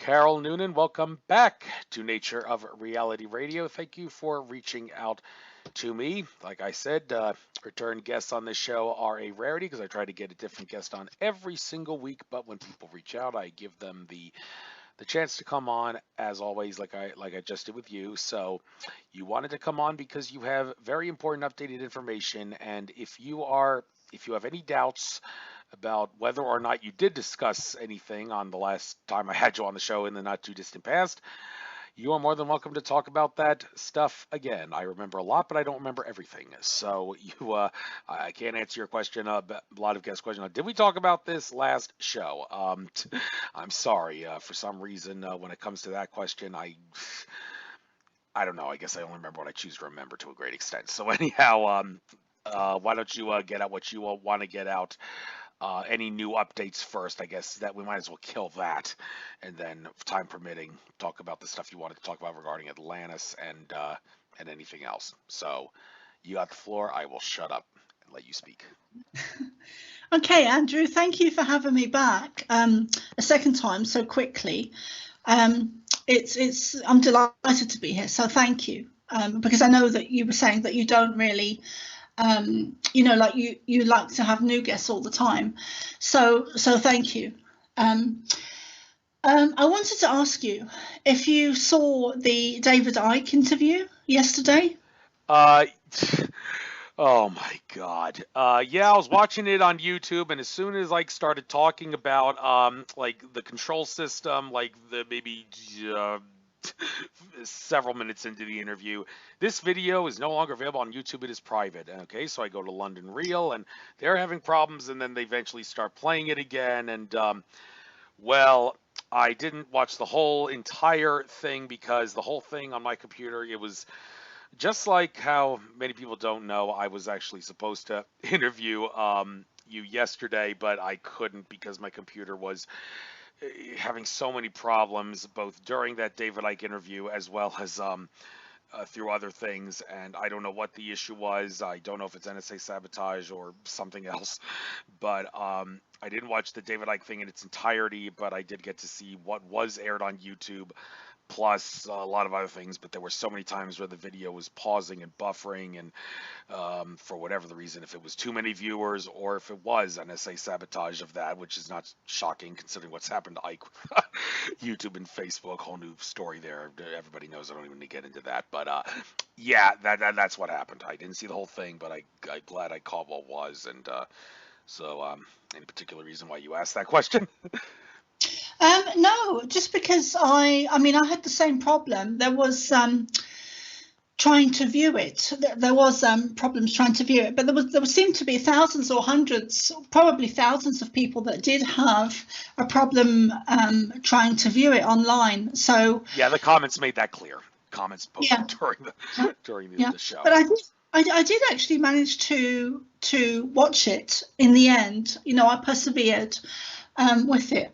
Carol Noonan, welcome back to Nature of Reality Radio. Thank you for reaching out to me. Like I said, return guests on this show are a rarity because I try to get a different guest on every single week. But when people reach out, I give them the chance to come on, as always, like I just did with you. So you wanted to come on because you have very important updated information, and if you have any doubts about whether or not you did discuss anything on the last time I had you on the show in the not too distant past, you are more than welcome to talk about that stuff again. I remember a lot, but I don't remember everything. So I can't answer your question. A lot of guest questions. Did we talk about this last show? I'm sorry. For some reason, when it comes to that question, I don't know. I guess I only remember what I choose to remember to a great extent. So anyhow, why don't you get out what you want to get out? Any new updates first? I guess that we might as well kill that, and then, time permitting, talk about the stuff you wanted to talk about regarding Atlantis and anything else. So, you got the floor. I will shut up and let you speak. Okay, Andrew, thank you for having me back a second time so quickly. I'm delighted to be here, so thank you. Because I know that you were saying that you don't really like you like to have new guests all the time, so thank you. I wanted to ask you if you saw the David Icke interview yesterday. Oh my God. Yeah, I was watching it on YouTube, and as soon as Ike started talking about like the control system, like the maybe several minutes into the interview, this video is no longer available on YouTube. It is private. Okay, so I go to London Real, and they're having problems, and then they eventually start playing it again. And well, I didn't watch the whole entire thing because the whole thing on my computer, it was just like how many people don't know, I was actually supposed to interview you yesterday, but I couldn't because my computer was having so many problems, both during that David Icke interview as well as through other things, and I don't know what the issue was. I don't know if it's NSA sabotage or something else, but I didn't watch the David Icke thing in its entirety, but I did get to see what was aired on YouTube, plus a lot of other things. But there were so many times where the video was pausing and buffering, and for whatever the reason, if it was too many viewers or if it was NSA sabotage of that, which is not shocking considering what's happened to Ike, YouTube and Facebook, whole new story there. Everybody knows. I don't even need to get into that, but yeah, that's what happened. I didn't see the whole thing, but I'm glad I caught what was. And so any particular reason why you asked that question? No, just because I had the same problem. There was trying to view it. There was problems trying to view it, but there seemed to be thousands or hundreds, probably thousands of people that did have a problem trying to view it online. So yeah, the comments made that clear. Comments posted during the show. But I did actually manage to watch it in the end. I persevered with it.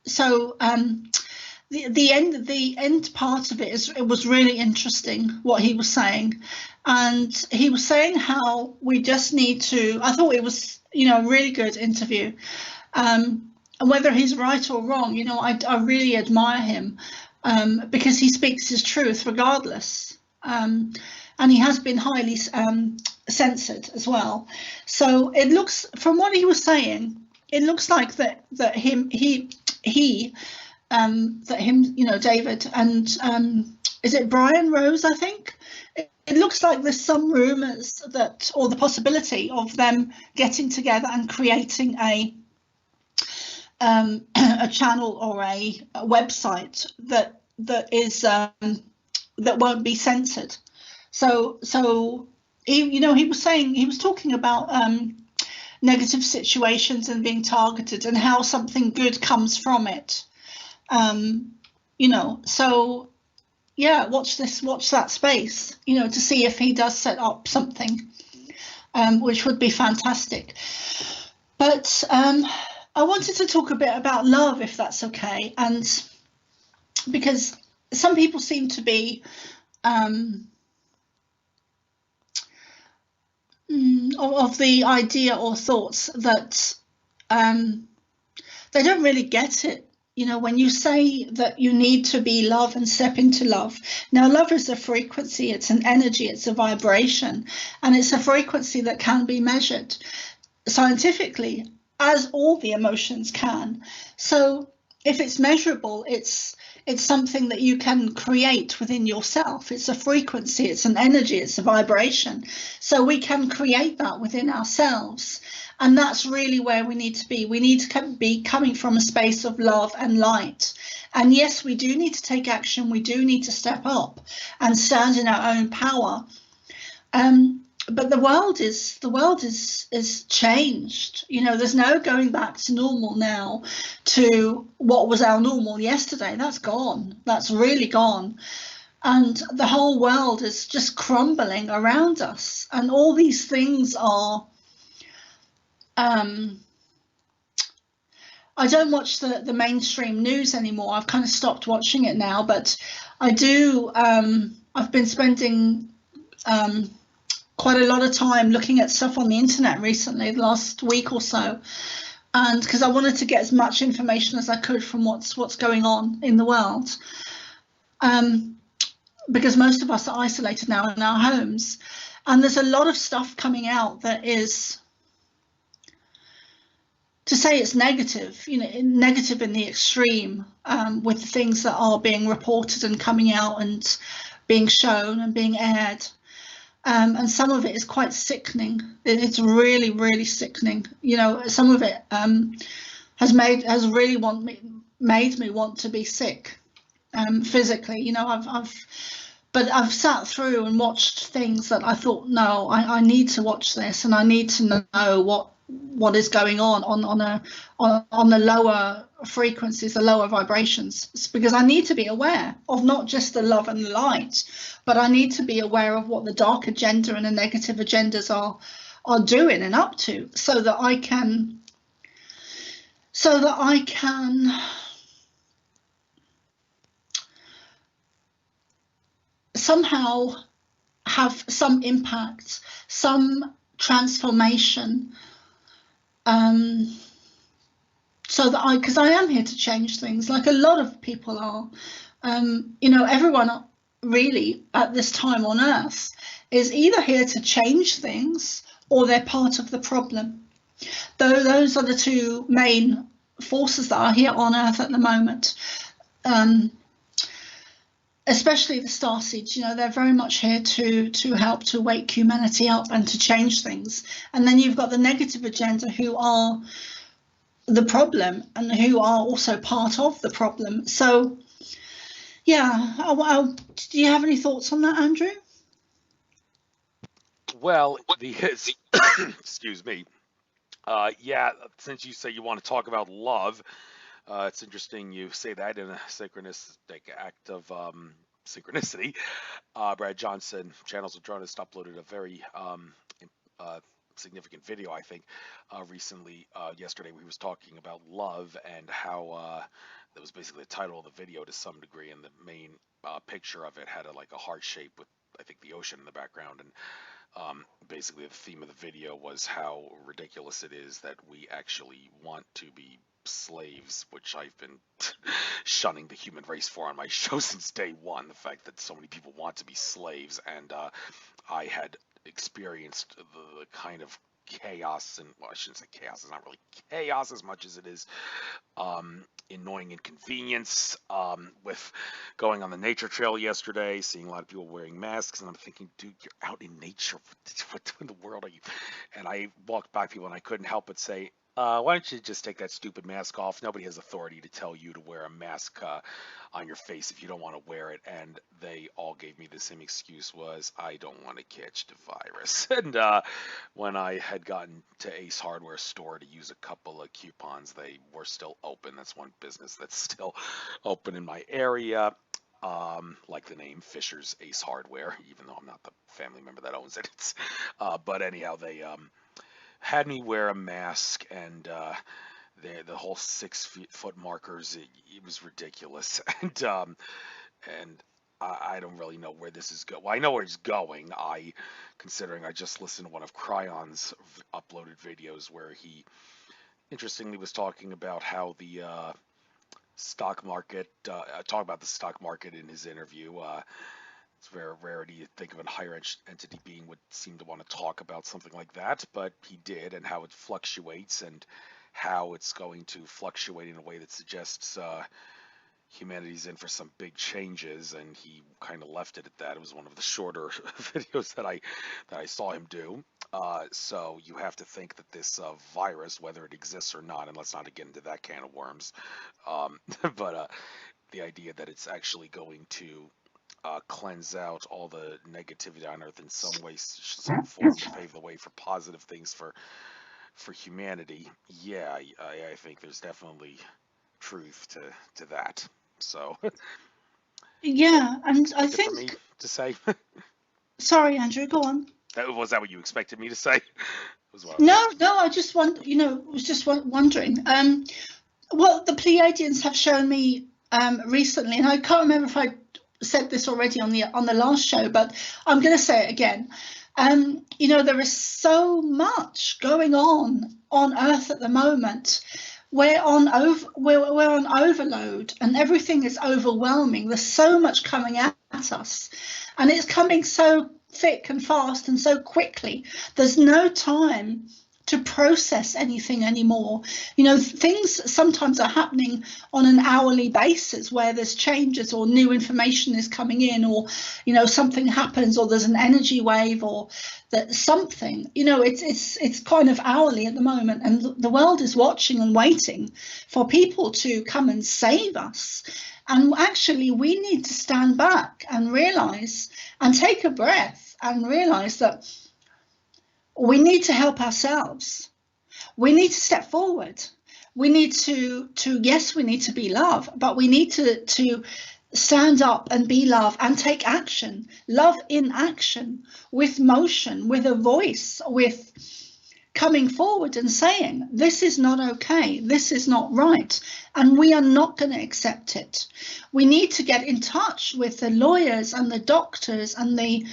So the end part of it was really interesting what he was saying, and he was saying how we just need to. I thought it was a really good interview, and whether he's right or wrong, I really admire him because he speaks his truth regardless, and he has been highly censored as well. So it looks, from what he was saying, it looks like that David and is it Brian Rose? I think it looks like there's some rumors that, or the possibility of them getting together and creating a channel or a website that won't be censored. So he was talking about negative situations and being targeted and how something good comes from it. So yeah, watch that space, to see if he does set up something, which would be fantastic. But I wanted to talk a bit about love, if that's okay, and because some people seem to be of the idea or thoughts that they don't really get it, You know, when you say that you need to be love and step into love, now love is a frequency, it's an energy, it's a vibration, and it's a frequency that can be measured scientifically, as all the emotions can. So if it's measurable, it's something that you can create within yourself. It's a frequency, it's an energy, it's a vibration. So we can create that within ourselves. And that's really where we need to be. We need to be coming from a space of love and light. And yes, we do need to take action. We do need to step up and stand in our own power. But the world is changed. You know, there's no going back to normal now, to what was our normal yesterday. That's gone. That's really gone. And the whole world is just crumbling around us. And all these things are, I don't watch the mainstream news anymore. I've kind of stopped watching it now, but I do. I've been spending quite a lot of time looking at stuff on the internet recently, the last week or so, and because I wanted to get as much information as I could from what's going on in the world, because most of us are isolated now in our homes, and there's a lot of stuff coming out that is, to say it's negative, you know, negative in the extreme, with the things that are being reported and coming out and being shown and being aired. And some of it is quite sickening. It's really, really sickening. You know, some of it has really made me want to be sick, physically. You know, I've sat through and watched things that I thought, no, I need to watch this, and I need to know what is going on the lower frequencies, the lower vibrations. It's because I need to be aware of not just the love and the light, but I need to be aware of what the dark agenda and the negative agendas are doing and up to, so that I can somehow have some impact, some transformation, so that because I am here to change things, like a lot of people are. You know, everyone really at this time on Earth is either here to change things or they're part of the problem. Though those are the two main forces that are here on Earth at the moment. Especially the StarSeeds, you know, they're very much here to help to wake humanity up and to change things. And then you've got the negative agenda, who are the problem and who are also part of the problem. So, yeah, do you have any thoughts on that, Andrew? Well, excuse me. Yeah, since you say you want to talk about love, it's interesting you say that in a synchronistic act of synchronicity. Brad Johnson, Channels of Dronist, uploaded a very significant video, I think, recently, yesterday. We was talking about love and how that was basically the title of the video to some degree, and the main picture of it had like a heart shape with, I think, the ocean in the background. And basically the theme of the video was how ridiculous it is that we actually want to be slaves, which I've been shunning the human race for on my show since day one. The fact that so many people want to be slaves, and I had experienced the kind of chaos, and well, I shouldn't say chaos, it's not really chaos as much as it is annoying inconvenience, with going on the nature trail yesterday, seeing a lot of people wearing masks, and I'm thinking, dude, you're out in nature, what in the world are you? And I walked by people and I couldn't help but say, why don't you just take that stupid mask off? Nobody has authority to tell you to wear a mask on your face if you don't want to wear it. And they all gave me the same excuse, was, I don't want to catch the virus. And when I had gotten to Ace Hardware store to use a couple of coupons, they were still open. That's one business that's still open in my area. Like the name Fisher's Ace Hardware, even though I'm not the family member that owns it. But anyhow, they had me wear a mask, and the whole 6 foot markers, it was ridiculous. And I don't really know where this is going. Well, I know where it's going. Considering I just listened to one of Cryon's uploaded videos where he interestingly was talking about how the stock market, talk about the stock market in his interview. It's very rare to think of a higher entity being would seem to want to talk about something like that, but he did, and how it fluctuates and how it's going to fluctuate in a way that suggests humanity's in for some big changes, and he kind of left it at that. It was one of the shorter videos that I saw him do. So you have to think that this virus, whether it exists or not, and let's not get into that can of worms, but the idea that it's actually going to cleanse out all the negativity on Earth in some way, some form, to pave the way for positive things for humanity. Yeah, I think there's definitely truth to that. So Yeah, and I for me think, to say. sorry, Andrew, go on. Was that what you expected me to say? Was what I was No, no, I just was just wondering. What the Pleiadians have shown me recently, and I can't remember if I said this already on the last show, but I'm going to say it again. There is so much going on Earth at the moment. We're on overload, and everything is overwhelming. There's so much coming at us, and it's coming so thick and fast and so quickly. There's no time to process anything anymore. Things sometimes are happening on an hourly basis where there's changes or new information is coming in, or something happens, or there's an energy wave, or that something, it's kind of hourly at the moment, and the world is watching and waiting for people to come and save us. And actually we need to stand back and realize and take a breath and realize that we need to help ourselves. We need to step forward. We need to yes, we need to be love, but we need to stand up and be love and take action. Love in action, with motion, with a voice, with coming forward and saying, this is not okay, this is not right, and we are not going to accept it. We need to get in touch with the lawyers and the doctors and the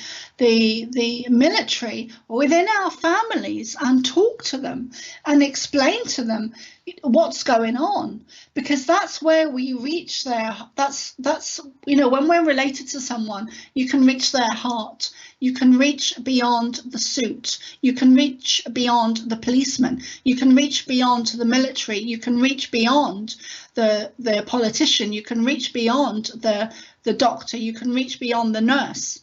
military within our families and talk to them and explain to them what's going on, because that's where we reach that's when we're related to someone, you can reach their heart. You can reach beyond the suit. You can reach beyond the policeman. You can reach beyond the military. You can reach beyond the politician. You can reach beyond the doctor. You can reach beyond the nurse.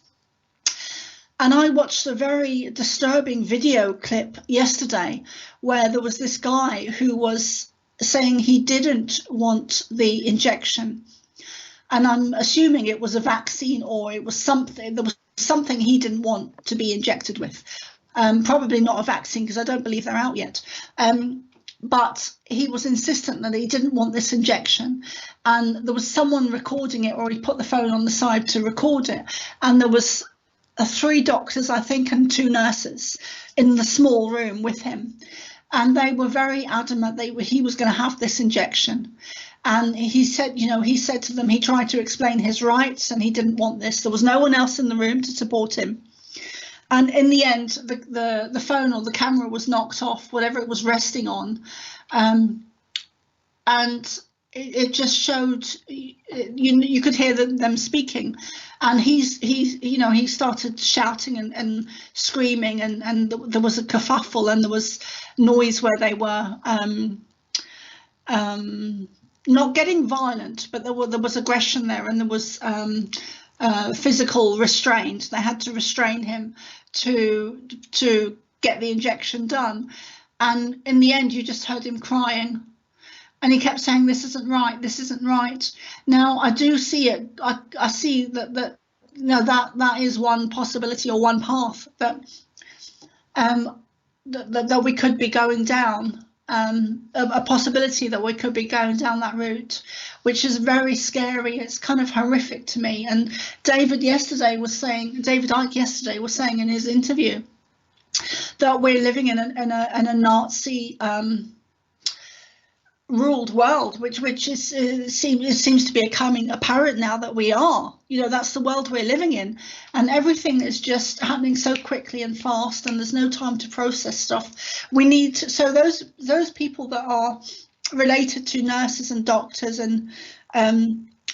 And I watched a very disturbing video clip yesterday where there was this guy who was saying he didn't want the injection. And I'm assuming it was a vaccine, or it was something, there was something he didn't want to be injected with. Probably not a vaccine, because I don't believe they're out yet. But he was insistent that he didn't want this injection. And there was someone recording it, or he put the phone on the side to record it. And there was 3 doctors, I think, and 2 nurses in the small room with him. And they were very adamant he was going to have this injection. And he said to them, he tried to explain his rights, and he didn't want this. There was no one else in the room to support him. And in the end, the phone or the camera was knocked off, whatever it was resting on. And it just showed, you could hear them speaking. And he started shouting and screaming, and there was a kerfuffle, and there was noise where they were not getting violent, but there was aggression there, and there was physical restraint. They had to restrain him to get the injection done. And in the end, you just heard him crying, and he kept saying, "This isn't right. This isn't right." Now I do see it. I see that is one possibility or one path that we could be going down. A possibility that we could be going down that route, which is very scary. It's kind of horrific to me. And David Icke yesterday was saying in his interview that we're living in a Nazi ruled world, which seems to be becoming apparent now that we are. That's the world we're living in, and everything is just happening so quickly and fast, and there's no time to process stuff. We need to, so those people that are related to nurses and doctors and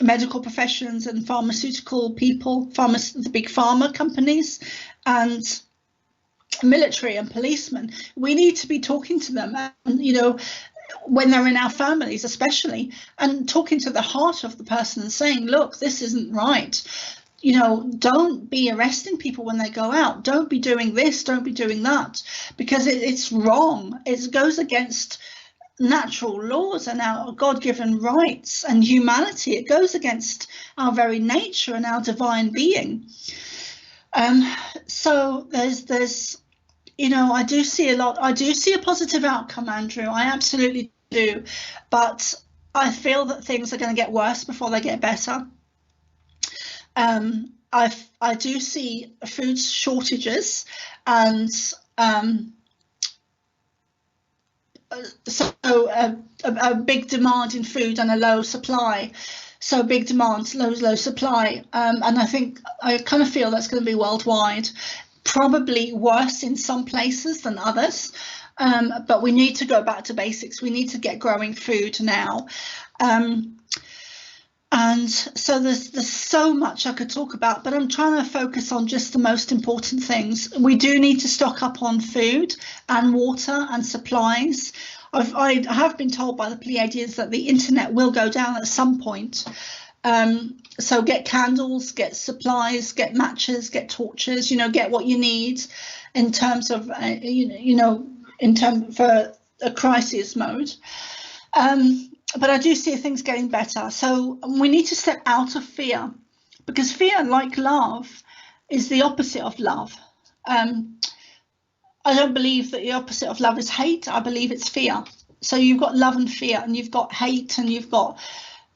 medical professions and pharmaceutical people, the big pharma companies and military and policemen. We need to be talking to them, and, you know, when they're in our families especially, and talking to the heart of the person and saying, look, this isn't right. You know, don't be arresting people when they go out. Don't be doing this, don't be doing that, because it's wrong. It goes against natural laws and our God-given rights and humanity. It goes against our very nature and our divine being. So there's, you know, I do see a positive outcome, Andrew. I absolutely do, but I feel that things are going to get worse before they get better. I do see food shortages, and so a big demand in food and a low supply. So big demand, low supply, and I kind of feel that's going to be worldwide. Probably worse in some places than others, but we need to go back to basics. We need to get growing food now. And so there's so much I could talk about, but I'm trying to focus on just the most important things. We do need to stock up on food and water and supplies. I have been told by the Pleiadians that the internet will go down at some point. So get candles, get supplies, get matches, get torches, you know, get what you need in terms of, for a crisis mode. But I do see things getting better. So we need to step out of fear, because fear, like love, is the opposite of love. I don't believe that the opposite of love is hate. I believe it's fear. So you've got love and fear, and you've got hate, and you've got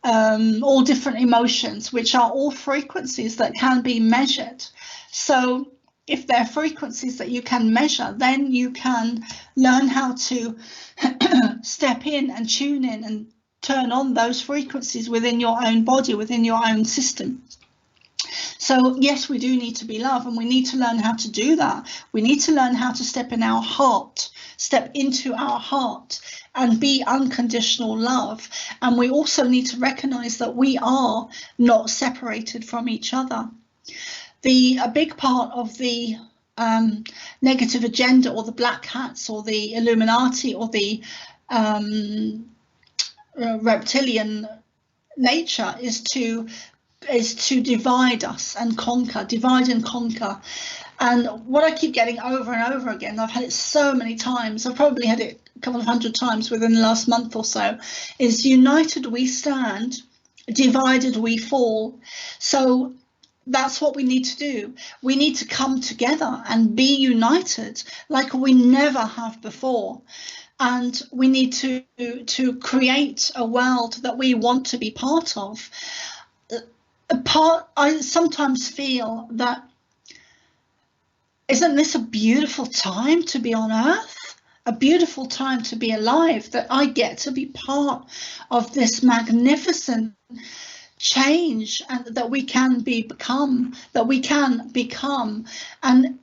all different emotions, which are all frequencies that can be measured. So if they're frequencies that you can measure, then you can learn how to step in and tune in and turn on those frequencies within your own body, within your own system. So yes, we do need to be love, and we need to learn how to do that. We need to learn how to step into our heart and be unconditional love. And we also need to recognize that we are not separated from each other. A big part of the negative agenda, or the black hats, or the Illuminati, or the reptilian nature is to divide us and conquer, divide and conquer. And what I keep getting over and over again, I've had it so many times, I've probably had it a couple of hundred times within the last month or so, is united we stand, divided we fall. So that's what we need to do. We need to come together and be united like we never have before. And we need to create a world that we want to be part of. I sometimes feel that, isn't this a beautiful time to be on Earth? A beautiful time to be alive, that I get to be part of this magnificent change, and that we can become, and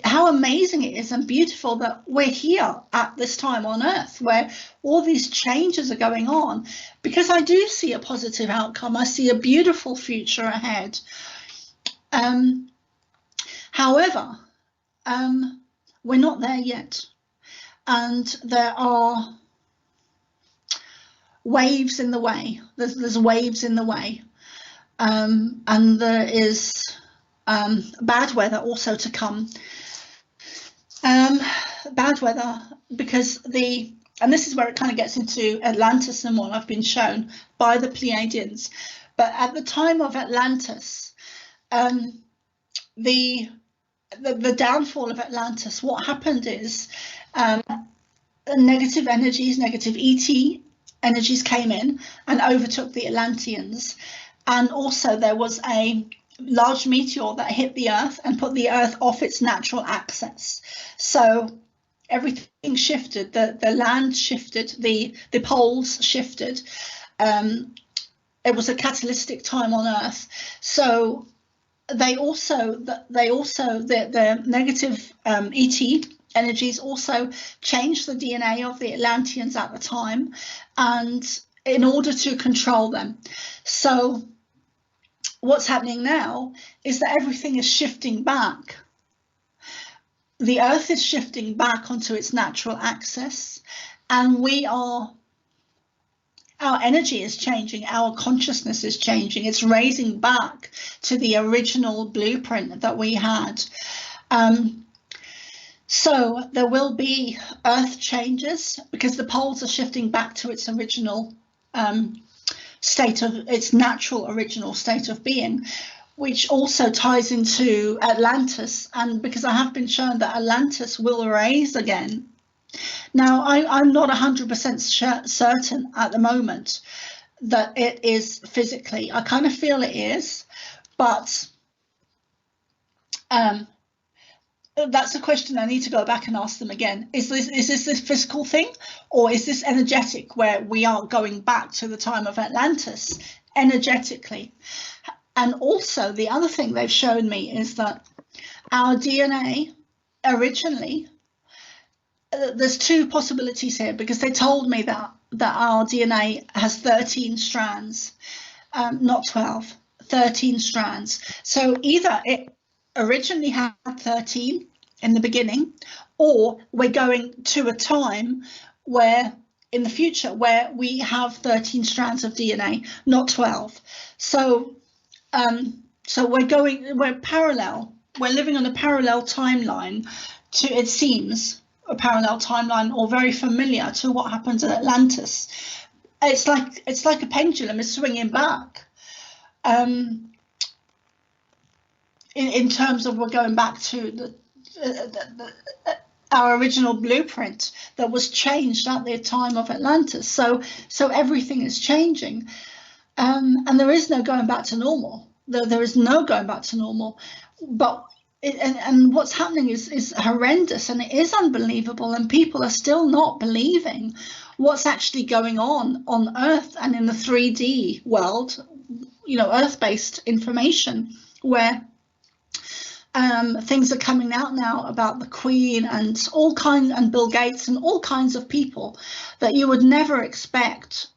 how amazing it is and beautiful that we're here at this time on Earth where all these changes are going on, because I do see a positive outcome. I see a beautiful future ahead. However, we're not there yet, and there are waves in the way. There's waves in the way, and there is bad weather also to come. Bad weather because and this is where it kind of gets into Atlantis and what I've been shown by the Pleiadians. But at the time of Atlantis, the downfall of Atlantis, what happened is negative energies, negative ET energies came in and overtook the Atlanteans. And also there was a large meteor that hit the Earth and put the Earth off its natural axis. So everything shifted, the land shifted, the poles shifted. It was a catalytic time on Earth. So the negative ET energies also changed the DNA of the Atlanteans at the time, and in order to control them. So what's happening now is that everything is shifting back. The Earth is shifting back onto its natural axis, and our energy is changing, our consciousness is changing. It's raising back to the original blueprint that we had. So there will be Earth changes because the poles are shifting back to its original its natural original state of being, which also ties into Atlantis. And because I have been shown that Atlantis will rise again. Now, I'm not 100% certain at the moment that it is physically. I kind of feel it is, but that's a question I need to go back and ask them again. Is this physical thing, or is this energetic, where we are going back to the time of Atlantis energetically? And also, the other thing they've shown me is that our DNA originally, there's two possibilities here, because they told me that our DNA has 13 strands, not 12, 13 strands. So either it originally had 13 in the beginning, or we're going to a time where in the future where we have 13 strands of DNA, not 12. So we're parallel. We're living on a parallel timeline to, it seems, a parallel timeline, or very familiar to what happens at Atlantis. It's like a pendulum is swinging back. In terms of, we're going back to our original blueprint that was changed at the time of Atlantis. So everything is changing, and there is no going back to normal. There is no going back to normal. But and what's happening is horrendous, and it is unbelievable, and people are still not believing what's actually going on Earth and in the 3D world, Earth-based information, where things are coming out now about the Queen and and Bill Gates and all kinds of people that you would never expect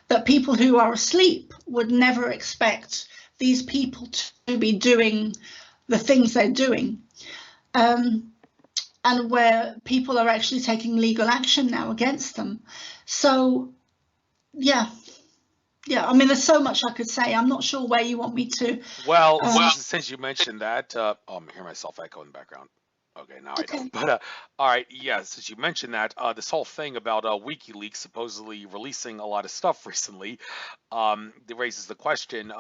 that people who are asleep would never expect these people to be doing the things they're doing, and where people are actually taking legal action now against them. So yeah, I mean, there's so much I could say. I'm not sure where you want me to. Well, since you mentioned that, I'm hearing myself echo in the background. Okay, now Okay. I don't. But all right, yeah. Since you mentioned that, this whole thing about WikiLeaks supposedly releasing a lot of stuff recently, that raises the question.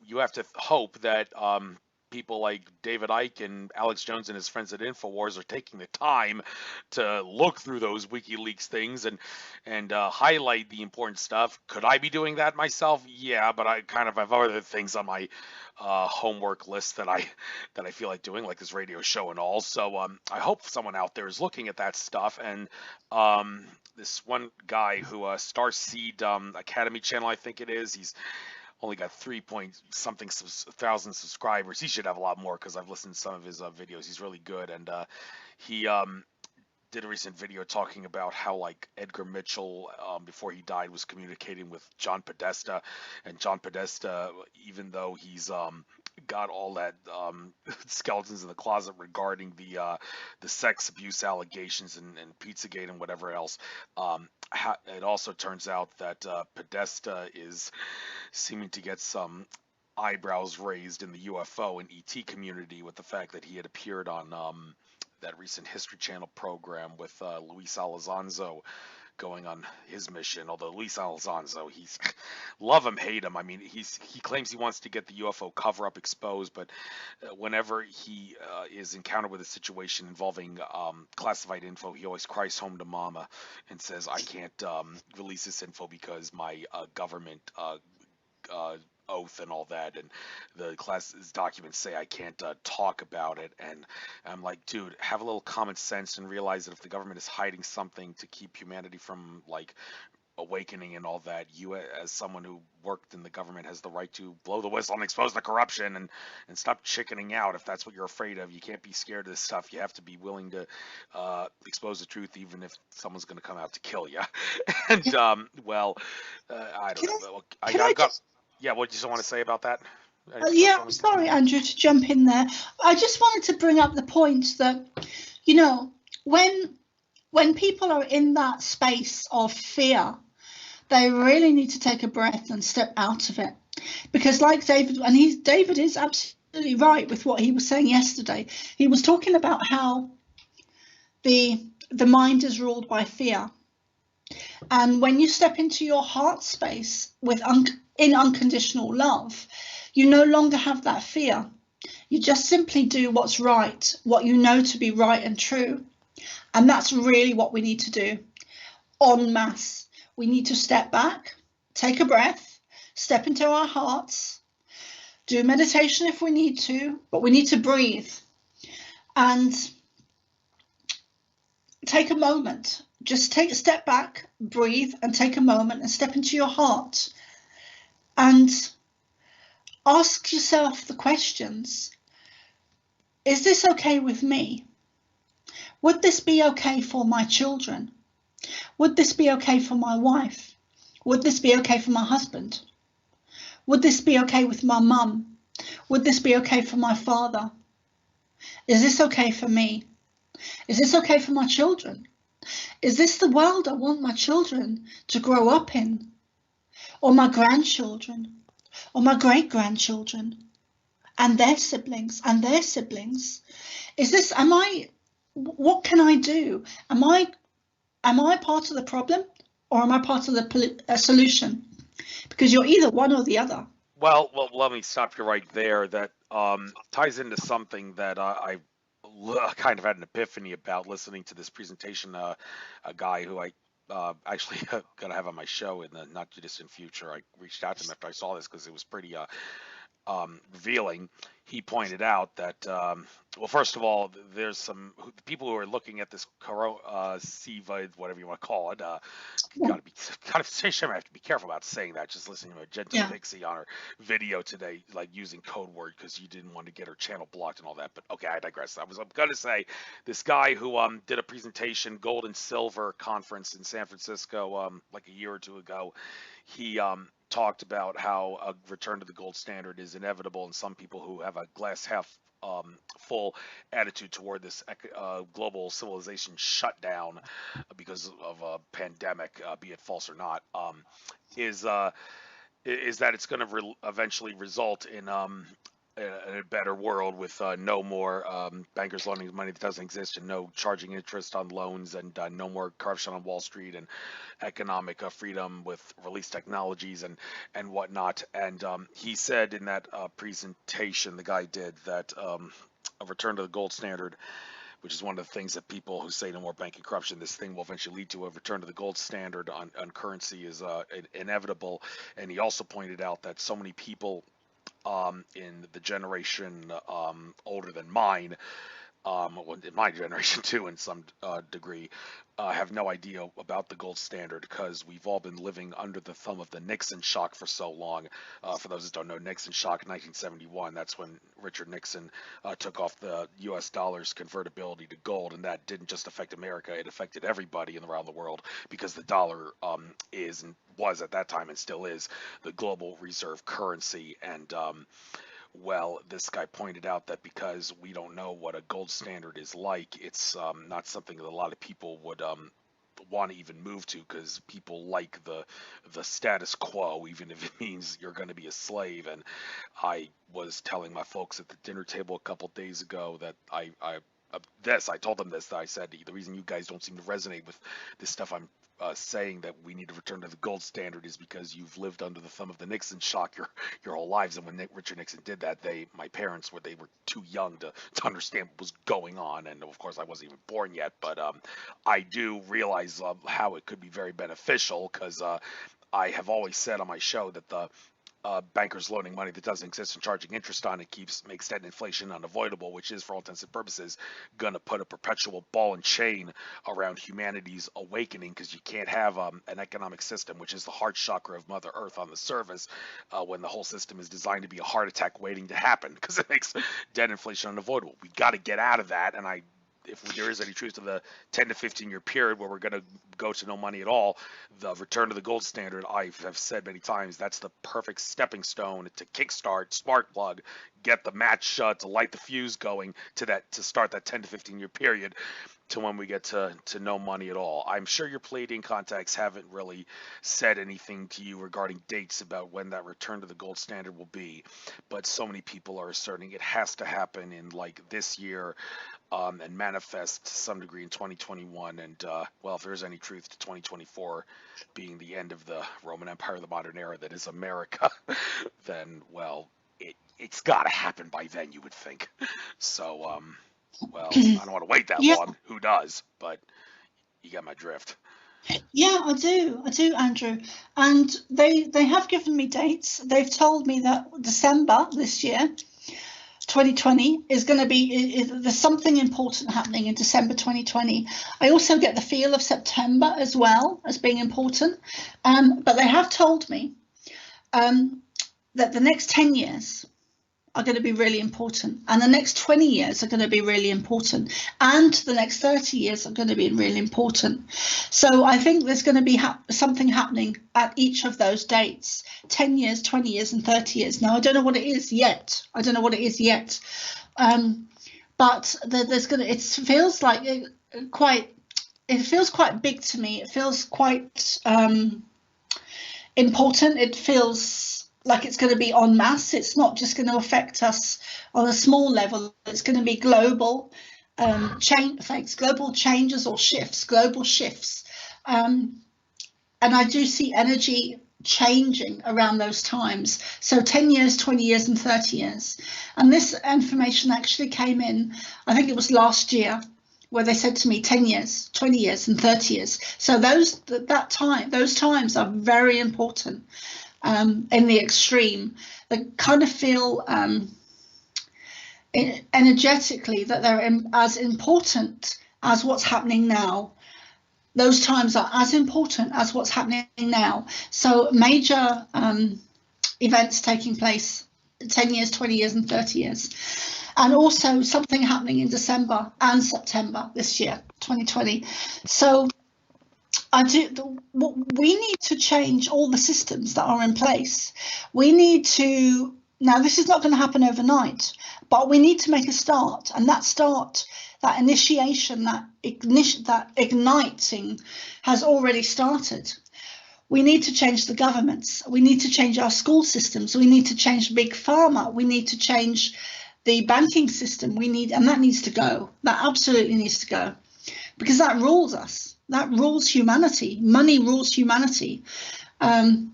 You have to hope that people like David Icke and Alex Jones and his friends at InfoWars are taking the time to look through those WikiLeaks things and highlight the important stuff. Could I be doing that myself? Yeah, but I kind of have other things on my homework list that I feel like doing, like this radio show and all. So I hope someone out there is looking at that stuff. And this one guy who StarSeed Academy channel, I think it is, he's only got 3-point-something thousand subscribers. He should have a lot more, because I've listened to some of his videos. He's really good, and he did a recent video talking about how, like, Edgar Mitchell, before he died, was communicating with John Podesta, and John Podesta, even though he's got all that skeletons in the closet regarding the sex abuse allegations and Pizzagate and whatever else, it also turns out that Podesta is seeming to get some eyebrows raised in the UFO and ET community with the fact that he had appeared on that recent History Channel program with Luis Elizondo going on his mission. Although Luis Elizondo, he's love him, hate him. I mean, he claims he wants to get the UFO cover-up exposed, but whenever he is encountered with a situation involving classified info, he always cries home to mama and says, I can't release this info because my government oath and all that, and the class's documents say I can't talk about it. And I'm like, dude, have a little common sense and realize that if the government is hiding something to keep humanity from, like, awakening and all that, you as someone who worked in the government has the right to blow the whistle and expose the corruption and stop chickening out if that's what you're afraid of. You can't be scared of this stuff. You have to be willing to expose the truth, even if someone's going to come out to kill you. And I don't Can I, know. Well, can I I've got just yeah. What do you want to say about that? yeah, I'm sorry, Andrew, to jump in there. I just wanted to bring up the point that, you know, when people are in that space of fear, they really need to take a breath and step out of it. Because like David, and David is absolutely right with what he was saying yesterday. He was talking about how the mind is ruled by fear. And when you step into your heart space in unconditional love, you no longer have that fear. You just simply do what's right, what you know to be right and true. And that's really what we need to do en masse. We need to step back, take a breath, step into our hearts, do meditation if we need to, but we need to breathe and take a moment. Just take a step back, breathe, and take a moment and step into your heart and ask yourself the questions. Is this okay with me? Would this be okay for my children? Would this be okay for my wife? Would this be okay for my husband? Would this be okay with my mum? Would this be okay for my father? Is this okay for me? Is this okay for my children? Is this the world I want my children to grow up in? Or my grandchildren? Or my great-grandchildren? And their siblings? And their siblings? What can I do? Am I part of the problem or am I part of the solution? Because you're either one or the other. Well, let me stop you right there. That ties into something that I kind of had an epiphany about listening to this presentation. A guy who I actually going to have on my show in the not too distant future. I reached out to him after I saw this because it was pretty revealing. He pointed out that, well, first of all, there's some people who are looking at this SIVA, whatever you want to call it. Got to be kind of say, I have to be careful about saying that. Just listening to a gentle Pixie on her video today, like using code word because you didn't want to get her channel blocked and all that. But okay, I digress. I'm going to say this guy who did a presentation, Gold and Silver Conference in San Francisco, like a year or two ago. He talked about how a return to the gold standard is inevitable, and some people who have a glass half full attitude toward this global civilization shutdown because of a pandemic, be it false or not, is that it's going to eventually result in a better world with no more bankers loaning money that doesn't exist, and no charging interest on loans, and no more corruption on Wall Street, and economic freedom with released technologies and whatnot. And he said in that presentation the guy did that a return to the gold standard, which is one of the things that people who say no more banking corruption, this thing will eventually lead to a return to the gold standard on currency, is inevitable. And he also pointed out that so many people in the generation older than mine, in my generation too, in some degree, have no idea about the gold standard because we've all been living under the thumb of the Nixon shock for so long. For those that don't know, Nixon shock 1971, that's when Richard Nixon took off the US dollar's convertibility to gold, and that didn't just affect America, it affected everybody around the world because the dollar is and was at that time and still is the global reserve currency. And well, this guy pointed out that because we don't know what a gold standard is like, it's not something that a lot of people would want to even move to, because people like the status quo, even if it means you're going to be a slave. And I was telling my folks at the dinner table a couple days ago that I told them this, that I said the reason you guys don't seem to resonate with this stuff I'm saying, that we need to return to the gold standard, is because you've lived under the thumb of the Nixon shock your whole lives. And when Richard Nixon did that, my parents were too young to understand what was going on. And of course I wasn't even born yet, but I do realize how it could be very beneficial, because I have always said on my show that bankers loaning money that doesn't exist and charging interest on it makes debt inflation unavoidable, which is, for all intents and purposes, gonna put a perpetual ball and chain around humanity's awakening, because you can't have an economic system, which is the heart chakra of Mother Earth on the surface, when the whole system is designed to be a heart attack waiting to happen, because it makes debt inflation unavoidable. We got to get out of that, and if there is any truth to the 10 to 15 year period where we're going to go to no money at all, the return to the gold standard, I have said many times, that's the perfect stepping stone to kickstart, spark plug, get the match to light the fuse going to start that 10 to 15 year period to when we get to no money at all. I'm sure your Pleiadian contacts haven't really said anything to you regarding dates about when that return to the gold standard will be, but so many people are asserting it has to happen in like this year, and manifest to some degree in 2021. And well, if there's any truth to 2024 being the end of the Roman Empire of the modern era that is America, then well, it's got to happen by then, you would think. So well, I don't want to wait that long. Who does? But you get my drift. Yeah, I do, Andrew. And they have given me dates. They've told me that December this year, 2020, is going to be, there's something important happening in December 2020. I also get the feel of September as well as being important. But they have told me that the next 10 years are going to be really important, and the next 20 years are going to be really important, and the next 30 years are going to be really important. So I think there's going to be something happening at each of those dates: 10 years, 20 years, and 30 years. Now, I don't know what it is yet. But there's going to, it feels like it feels quite big to me. It feels quite important. It feels like it's going to be en masse. It's not just going to affect us on a small level. It's going to be global global changes or shifts, global shifts. And I do see energy changing around those times. So 10 years, 20 years, and 30 years. And this information actually came in, I think it was last year, where they said to me 10 years, 20 years, and 30 years. So those times are very important. In the extreme, that kind of feel energetically that they're as important as what's happening now. Those times are as important as what's happening now. So major events taking place 10 years, 20 years, and 30 years. And also something happening in December and September this year, 2020. So we need to change all the systems that are in place. We need to, now this is not going to happen overnight, but we need to make a start. And that initiation, that igniting has already started. We need to change the governments. We need to change our school systems. We need to change big pharma. We need to change the banking system. And that needs to go. That absolutely needs to go, because that rules us. That rules humanity. Money rules humanity. The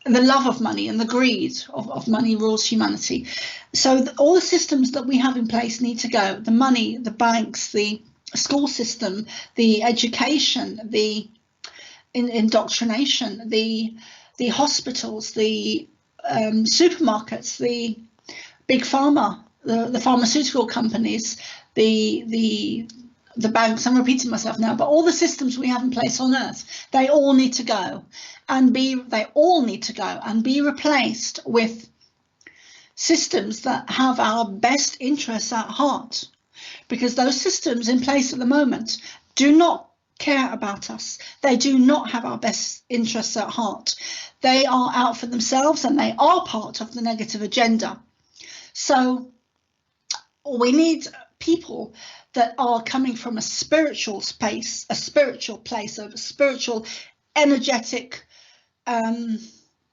love of money and the greed of money rules humanity. So all the systems that we have in place need to go. The money, the banks, the school system, the education, the indoctrination, the hospitals, the supermarkets, the big pharma, the pharmaceutical companies, the banks. I'm repeating myself now, but all the systems we have in place on Earth, they all need to go and be replaced with systems that have our best interests at heart, because those systems in place at the moment do not care about us. They do not have our best interests at heart. They are out for themselves, and they are part of the negative agenda. So we need people that are coming from a spiritual space, a spiritual place, a spiritual, energetic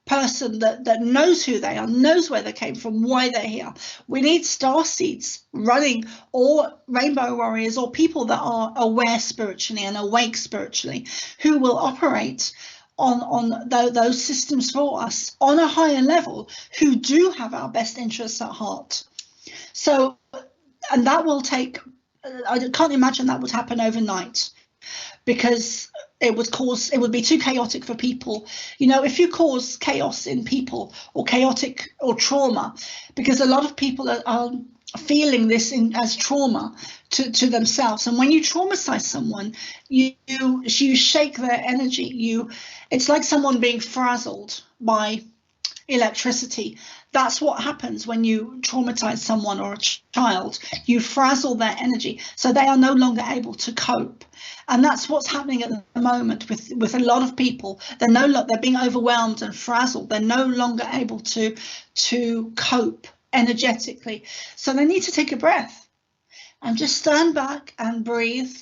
person that knows who they are, knows where they came from, why they're here. We need StarSeeds running, or rainbow warriors, or people that are aware spiritually and awake spiritually, who will operate on those systems for us on a higher level, who do have our best interests at heart. So, and that will take, I can't imagine that would happen overnight, because it would be too chaotic for people. You know, if you cause chaos in people, or chaotic or trauma, because a lot of people are feeling this as trauma to themselves. And when you traumatize someone, you shake their energy. It's like someone being frazzled by electricity. That's what happens when you traumatize someone or a child. You frazzle their energy, so they are no longer able to cope. And that's what's happening at the moment with a lot of people. They're being overwhelmed and frazzled. They're no longer able to cope energetically. So they need to take a breath and just stand back and breathe.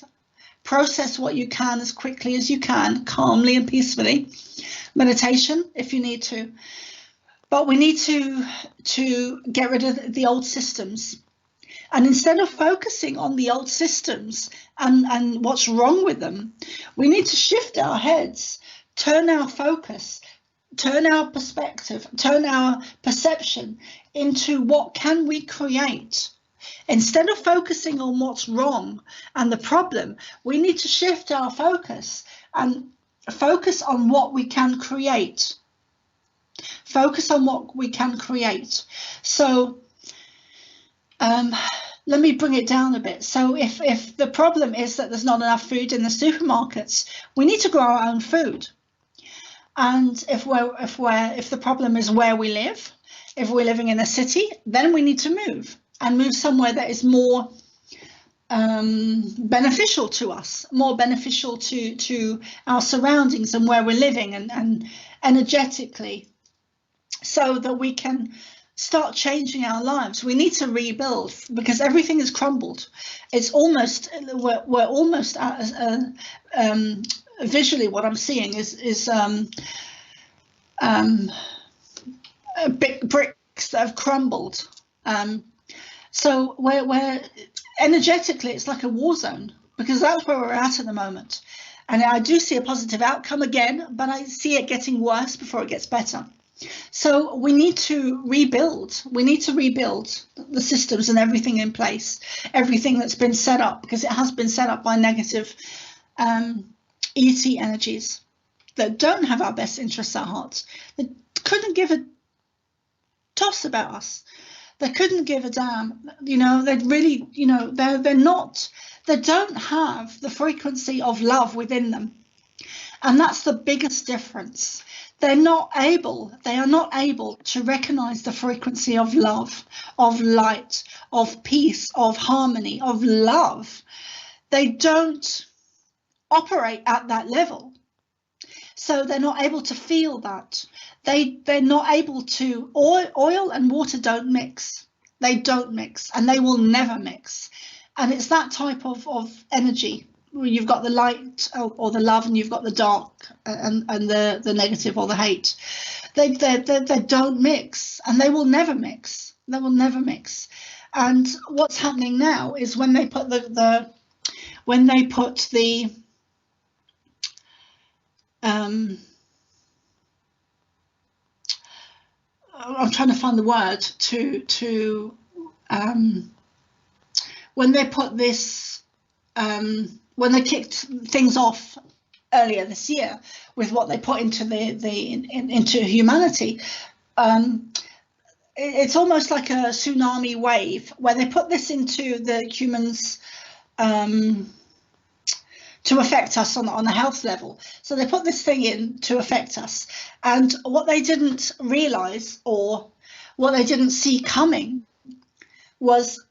Process what you can as quickly as you can, calmly and peacefully. Meditation if you need to. But we need to get rid of the old systems. And instead of focusing on the old systems and what's wrong with them, we need to shift our heads, turn our focus, turn our perspective, turn our perception into what can we create. Instead of focusing on what's wrong and the problem, we need to shift our focus and focus on what we can create. Focus on what we can create. So let me bring it down a bit. So if the problem is that there's not enough food in the supermarkets, we need to grow our own food. And if the problem is where we live, if we're living in a city, then we need to move somewhere that is more beneficial to us, more beneficial to our surroundings and where we're living and energetically, so that we can start changing our lives. We need to rebuild because everything has crumbled. It's almost, we're almost at visually what I'm seeing is big bricks that have crumbled. So we're energetically, it's like a war zone, because that's where we're at the moment. And I do see a positive outcome again, but I see it getting worse before it gets better. So we need to rebuild. We need to rebuild the systems and everything in place, everything that's been set up, because it has been set up by negative ET energies that don't have our best interests at heart. They couldn't give a toss about us. They couldn't give a damn. You know, they'd really, you know, they're not, they don't have the frequency of love within them. And that's the biggest difference. They are not able to recognize the frequency of love, of light, of peace, of harmony, of love. They don't operate at that level. So they're not able to feel that. They're not able to, oil and water don't mix. They don't mix, and they will never mix. And it's that type of energy. You've got the light or the love, and you've got the dark and the negative or the hate. They don't mix, and they will never mix. They will never mix. And what's happening now is when they put the I'm trying to find the word to when they put this when they kicked things off earlier this year with what they put into into humanity, it's almost like a tsunami wave where they put this into the humans to affect us on a health level. So they put this thing in to affect us. And what they didn't realize, or what they didn't see coming, was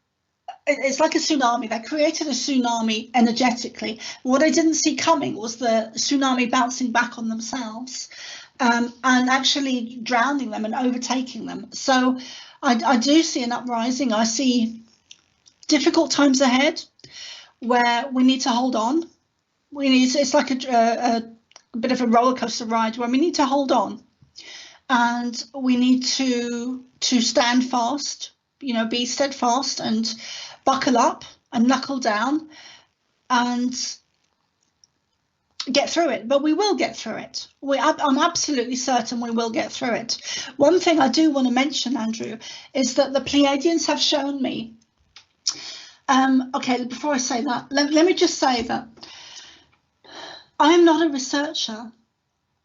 it's like a tsunami. They created a tsunami energetically. What they didn't see coming was the tsunami bouncing back on themselves and actually drowning them and overtaking them. So I do see an uprising. I see difficult times ahead where we need to hold on. It's like a bit of a roller coaster ride where we need to hold on, and we need to stand fast, you know, be steadfast and buckle up and knuckle down and get through it. But we will get through it. I'm absolutely certain we will get through it. One thing I do want to mention, Andrew, is that the Pleiadians have shown me. Okay, before I say that, let me just say that I am not a researcher.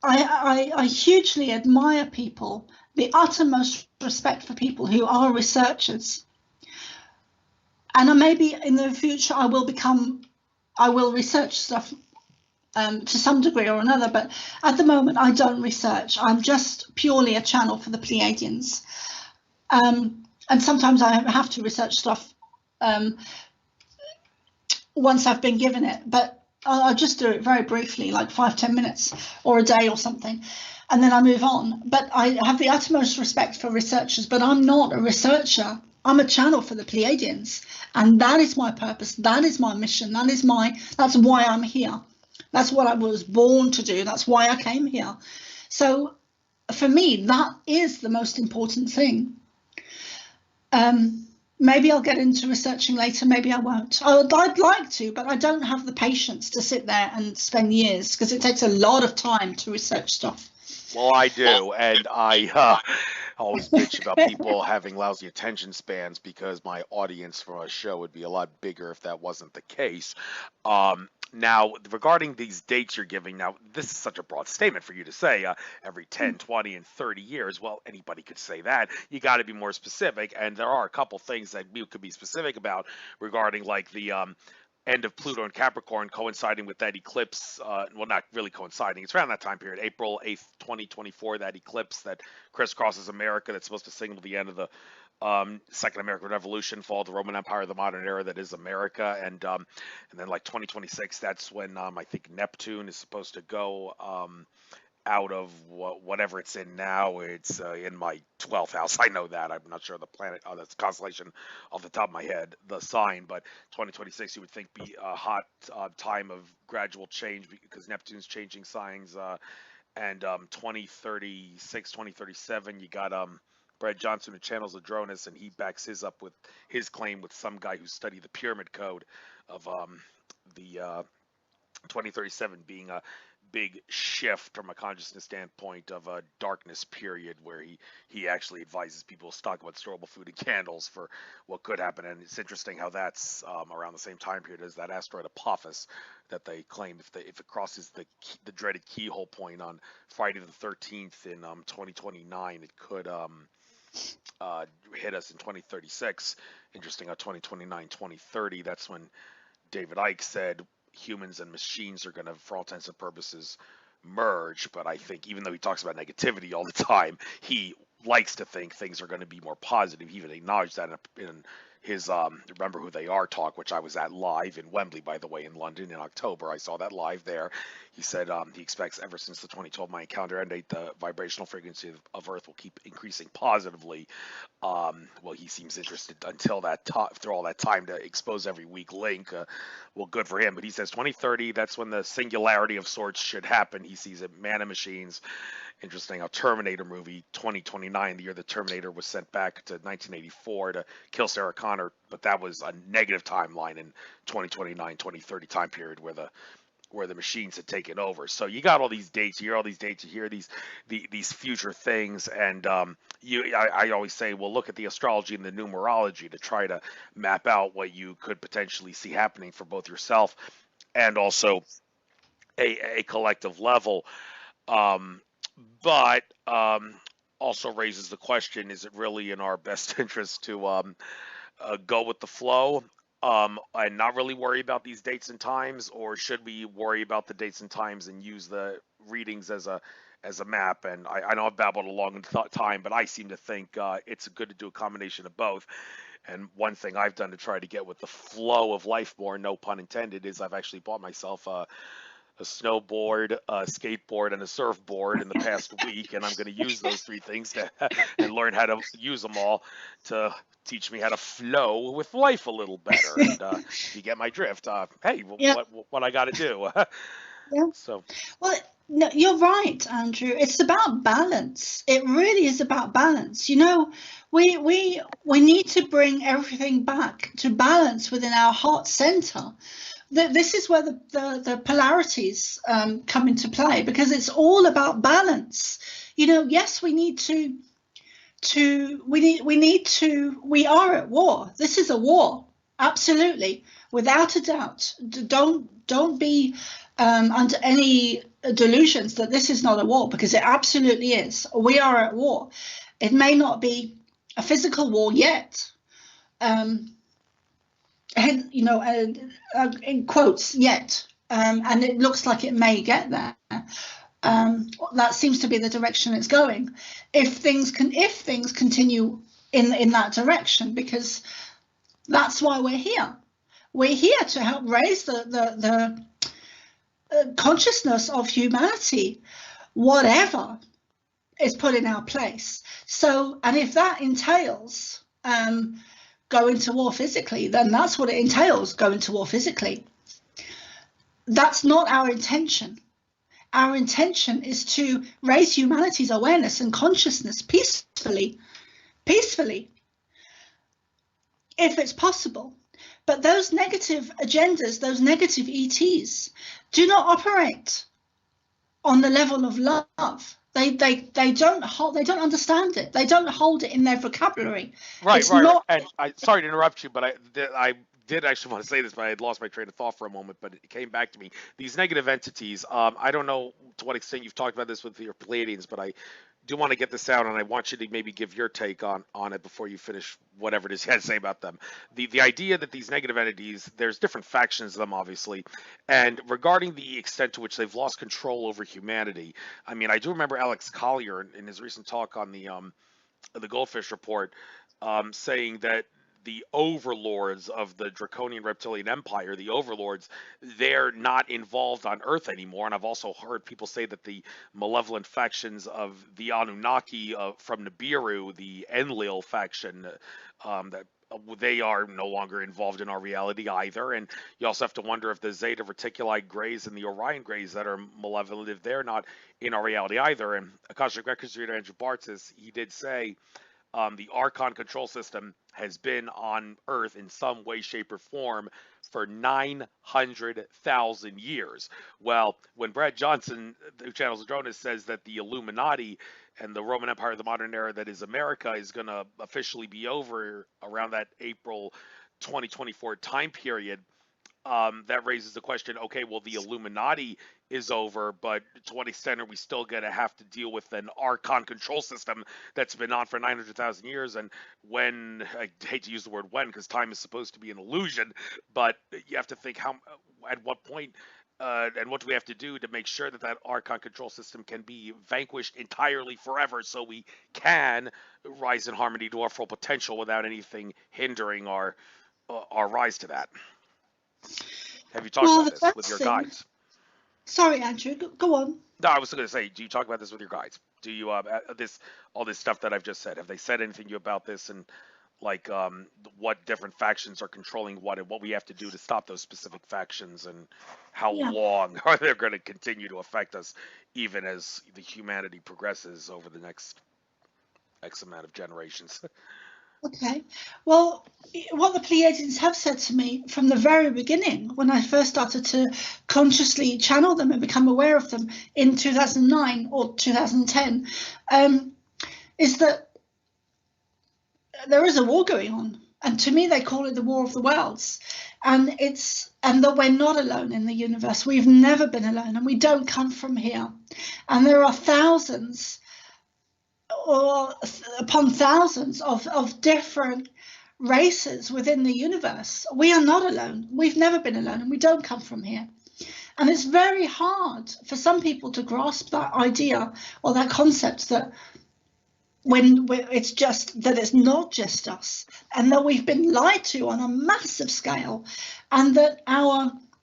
I hugely admire people, the uttermost respect for people who are researchers. And maybe in the future I will research stuff to some degree or another, but at the moment I don't research. I'm just purely a channel for the Pleiadians. And sometimes I have to research stuff once I've been given it, but I'll just do it very briefly, like 5-10 minutes or a day or something, and then I move on. But I have the utmost respect for researchers, but I'm not a researcher. I'm a channel for the Pleiadians, and that is my purpose. That is my mission. That's why I'm here. That's what I was born to do. That's why I came here. So for me, that is the most important thing. Maybe I'll get into researching later, maybe I won't. I'd like to, but I don't have the patience to sit there and spend years, because it takes a lot of time to research stuff. Well, I do, and I always bitch about people having lousy attention spans, because my audience for a show would be a lot bigger if that wasn't the case. Now, regarding these dates you're giving, now, this is such a broad statement for you to say every 10, 20, and 30 years. Well, anybody could say that. You got to be more specific, and there are a couple things that we could be specific about regarding, like, the end of Pluto and Capricorn coinciding with that eclipse. Well, not really coinciding. It's around that time period, April 8th, 2024, that eclipse that crisscrosses America that's supposed to signal the end of the Second American Revolution, fall of the Roman Empire, the modern era that is America, and then like 2026, that's when I think Neptune is supposed to go out of whatever it's in now. It's in my 12th house. I know that. I'm not sure the planet, that's constellation off the top of my head, the sign, but 2026 you would think be a hot time of gradual change, because Neptune's changing signs, and 2036, 2037, you got Brad Johnson, who channels Adronis, and he backs his up with his claim with some guy who studied the pyramid code of the 2037 being a big shift from a consciousness standpoint of a darkness period, where he actually advises people to stock about storable food and candles for what could happen. And it's interesting how that's around the same time period as that asteroid Apophis that they claim, if it crosses the dreaded keyhole point on Friday the 13th in 2029, it could hit us in 2036. Interesting how 2029, 2030, that's when David Icke said humans and machines are going to, for all intents and purposes, merge. But I think, even though he talks about negativity all the time, he likes to think things are going to be more positive. He even acknowledged that in his Remember Who They Are talk, which I was at live in Wembley, by the way, in London in October. I saw that live there. He said he expects, ever since the 2012 Mayan calendar end date, the vibrational frequency of Earth will keep increasing positively. Well, he seems interested until that through all that time to expose every weak link. Well, good for him. But he says 2030, that's when the singularity of sorts should happen. He sees it, man of machines. Interesting how Terminator movie 2029, the year the Terminator was sent back to 1984 to kill Sarah Connor, but that was a negative timeline in 2029, 2030 time period where the machines had taken over. So you got all these dates, you hear all these dates, you hear these future things, and I always say, well, look at the astrology and the numerology to try to map out what you could potentially see happening for both yourself and also a collective level. But also raises the question, is it really in our best interest to go with the flow and not really worry about these dates and times, or should we worry about the dates and times and use the readings as a map? And I know I've babbled a long time, but I seem to think it's good to do a combination of both. And one thing I've done to try to get with the flow of life more, no pun intended, is I've actually bought myself a snowboard, a skateboard, and a surfboard in the past week, and I'm going to use those three things and learn how to use them all to teach me how to flow with life a little better. And you get my drift. Hey, Yeah. what I got to do? Yeah. So, well, no, you're right, Andrew. It's about balance. It really is about balance. You know, we need to bring everything back to balance within our heart center. This is where the polarities come into play, because it's all about balance. You know, yes, we are at war. This is a war, absolutely, without a doubt. Don't be under any delusions that this is not a war, because it absolutely is. We are at war. It may not be a physical war yet, you know, in quotes, yet, and it looks like it may get there. That seems to be the direction it's going. If things continue in that direction, because that's why we're here. We're here to help raise the consciousness of humanity, whatever is put in our place. So, and if that entails going to war physically, then that's what it entails, going to war physically. That's not our intention. Our intention is to raise humanity's awareness and consciousness peacefully, if it's possible. But those negative agendas, those negative ETs, do not operate on the level of love. They don't understand it. They don't hold it in their vocabulary. Right. And sorry to interrupt you, but I did actually want to say this, but I had lost my train of thought for a moment, but it came back to me. These negative entities, I don't know to what extent you've talked about this with your Pleiadians, but I do want to get this out, and I want you to maybe give your take on it before you finish whatever it is you had to say about them. The idea that these negative entities, there's different factions of them, obviously, and regarding the extent to which they've lost control over humanity, I mean, I do remember Alex Collier in his recent talk on the Goldfish Report saying that the overlords of the draconian reptilian empire, the overlords, they're not involved on Earth anymore. And I've also heard people say that the malevolent factions of the Anunnaki from Nibiru, the Enlil faction, that they are no longer involved in our reality either. And you also have to wonder if the Zeta Reticuli Greys and the Orion Greys that are malevolent, if they're not in our reality either. And Akashic Records reader Andrew Bartzis, he did say the Archon control system has been on Earth in some way, shape, or form for 900,000 years. Well, when Brad Johnson, who channels Adronis, says that the Illuminati and the Roman Empire of the modern era that is America is going to officially be over around that April 2024 time period, that raises the question, okay, well, the Illuminati is over, but to what extent are we still going to have to deal with an Archon control system that's been on for 900,000 years? And when, I hate to use the word when, because time is supposed to be an illusion, but you have to think at what point, and what do we have to do to make sure that that Archon control system can be vanquished entirely forever, so we can rise in harmony to our full potential without anything hindering our rise to that. Have you talked about this with your guides? Sorry, Andrew, go on. No, I was going to say, do you talk about this with your guides? Do you all this stuff that I've just said? Have they said anything to you about this, and like what different factions are controlling what, and what we have to do to stop those specific factions, and how long are they going to continue to affect us, even as the humanity progresses over the next X amount of generations? Okay, well, what the Pleiadians have said to me from the very beginning, when I first started to consciously channel them and become aware of them in 2009 or 2010, is that there is a war going on. And to me, they call it the War of the Worlds. And that we're not alone in the universe. We've never been alone, and we don't come from here. And there are thousands or upon thousands of different races within the universe. We are not alone. We've never been alone, and we don't come from here. And it's very hard for some people to grasp that idea or that concept that when it's just that it's not just us, and that we've been lied to on a massive scale, and that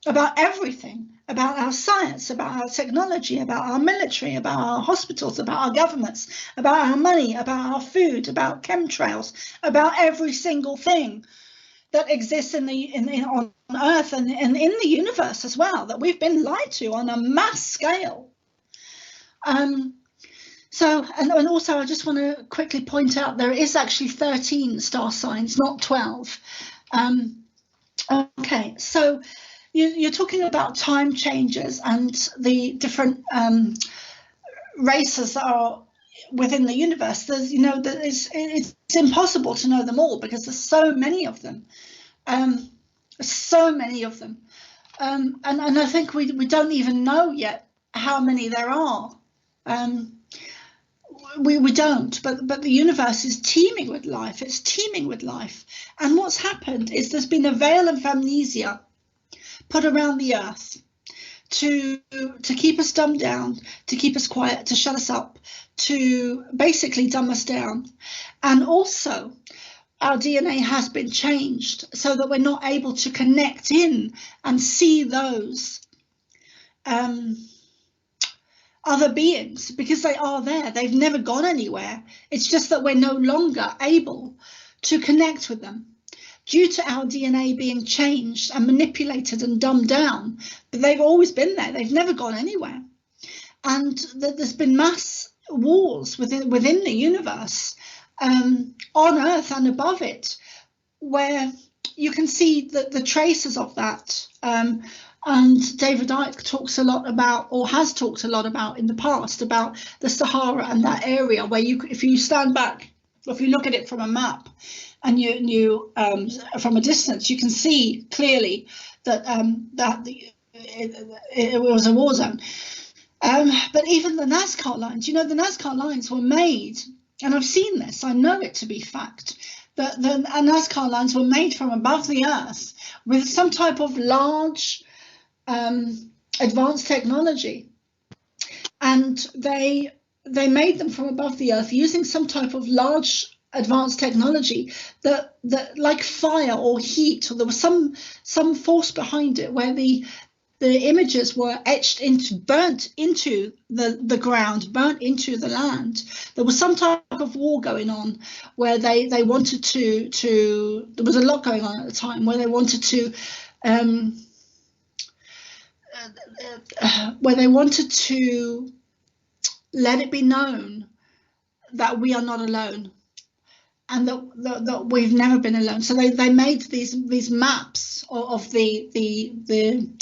about everything, about our science, about our technology, about our military, about our hospitals, about our governments, about our money, about our food, about chemtrails, about every single thing that exists on Earth and in the universe as well, that we've been lied to on a mass scale. So, and also I just want to quickly point out there is actually 13 star signs, not 12. Okay, so you're talking about time changes and the different races that are within the universe. There's, it's impossible to know them all because there's so many of them. So many of them. and I think we don't even know yet how many there are. We don't, but the universe is teeming with life. It's teeming with life. And what's happened is there's been a veil of amnesia put around the earth to keep us dumbed down, to keep us quiet, to shut us up, to basically dumb us down. And also, our DNA has been changed so that we're not able to connect in and see those other beings, because they are there. They've never gone anywhere. It's just that we're no longer able to connect with them due to our DNA being changed and manipulated and dumbed down. But they've always been there. They've never gone anywhere. And there's been mass wars within the universe, on Earth and above it, where you can see the traces of that. And David Icke talks a lot about, or has talked a lot about in the past, about the Sahara and that area where if you stand back, if you look at it from a map and you from a distance, you can see clearly that it was a war zone. But even the NASCAR lines, the NASCAR lines were made, and I've seen this, I know it to be fact, that the NASCAR lines were made from above the earth with some type of large advanced technology, and they made them from above the earth using some type of large advanced technology that like fire or heat, or there was some force behind it where the images were burnt into the ground, burnt into the land. There was some type of war going on where they wanted to there was a lot going on at the time where they wanted to let it be known that we are not alone, and that we've never been alone. So they made these maps of the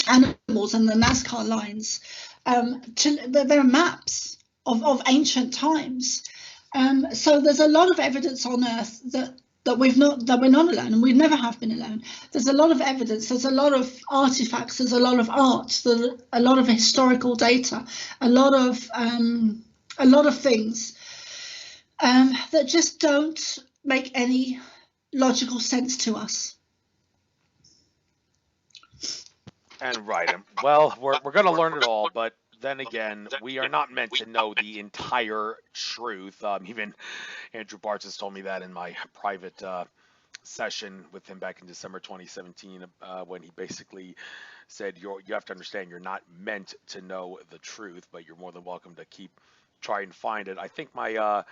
animals and the NASCAR lines. They're maps of ancient times. So there's a lot of evidence on Earth that we're not alone, and we never have been alone. There's a lot of evidence, there's a lot of artifacts, there's a lot of art, a lot of historical data, a lot of things that just don't make any logical sense to us. And right, well, we're going to learn it all, but then again, we are not meant to know the entire truth. Even Andrew Bartz has told me that in my private session with him back in December 2017, when he basically said, you have to understand, you're not meant to know the truth, but you're more than welcome to keep trying to find it. I think my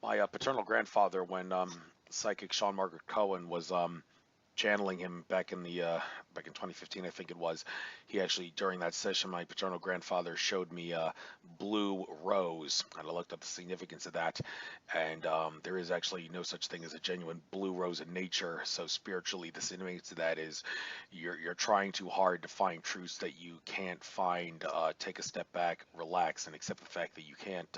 paternal grandfather, when psychic Sean Margaret Cohen was channeling him back in 2015, I think it was, he actually, during that session, my paternal grandfather showed me a blue rose, and I looked up the significance of that, and there is actually no such thing as a genuine blue rose in nature. So spiritually, the significance of that is you're trying too hard to find truths that you can't find. Take a step back, relax, and accept the fact that you can't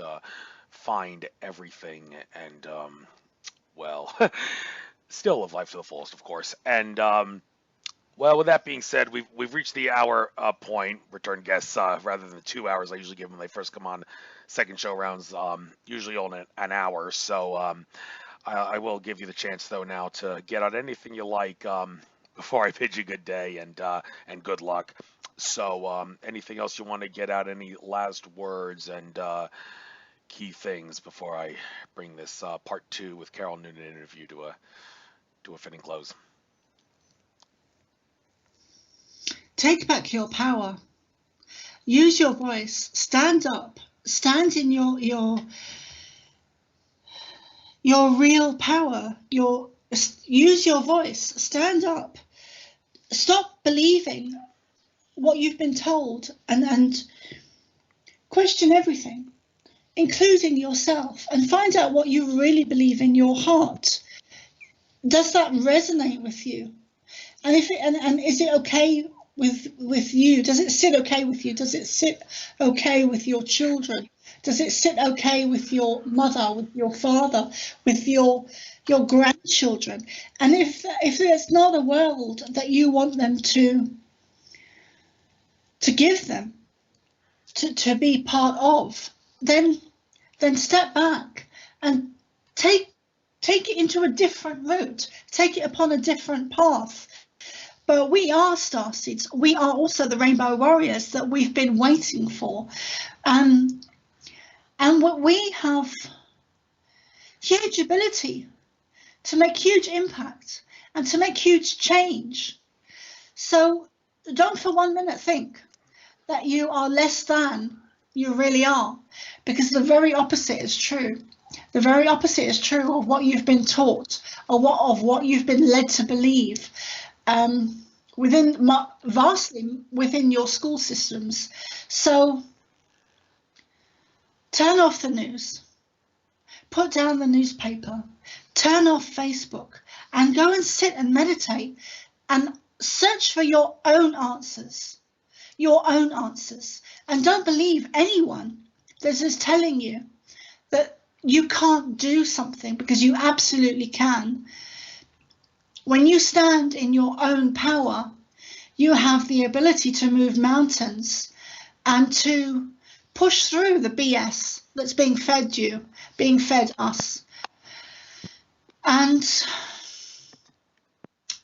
find everything, and well, still live life to the fullest, of course. And well, with that being said, we've reached the hour point. Return guests, rather than the 2 hours I usually give them when they first come on, second show rounds, usually on an hour. So I will give you the chance though now to get out anything you like before I bid you good day and good luck. So anything else you want to get out? Any last words and key things before I bring this part 2 with Carol Noonan interview to a fitting close? Take back your power. Use your voice. Stand up. Stand in your real power. Use your voice. Stand up. Stop believing what you've been told and question everything, including yourself, and find out what you really believe in your heart. Does that resonate with you? And is it okay with you? Does it sit okay with you? Does it sit okay with your children? Does it sit okay with your mother, with your father, with your grandchildren? And if there's not a world that you want them to to give them, to be part of, then step back and take it into a different route, take it upon a different path. But we are starseeds. We are also the rainbow warriors that we've been waiting for. And what we have huge ability to make huge impact and to make huge change. So don't for 1 minute think that you are less than you really are, because the very opposite is true. The very opposite is true of what you've been taught, or what you've been led to believe, vastly within your school systems. So turn off the news, put down the newspaper, turn off Facebook, and go and sit and meditate and search for your own answers. And don't believe anyone that is telling you that you can't do something, because you absolutely can. When you stand in your own power, you have the ability to move mountains and to push through the BS that's being fed you, being fed us. And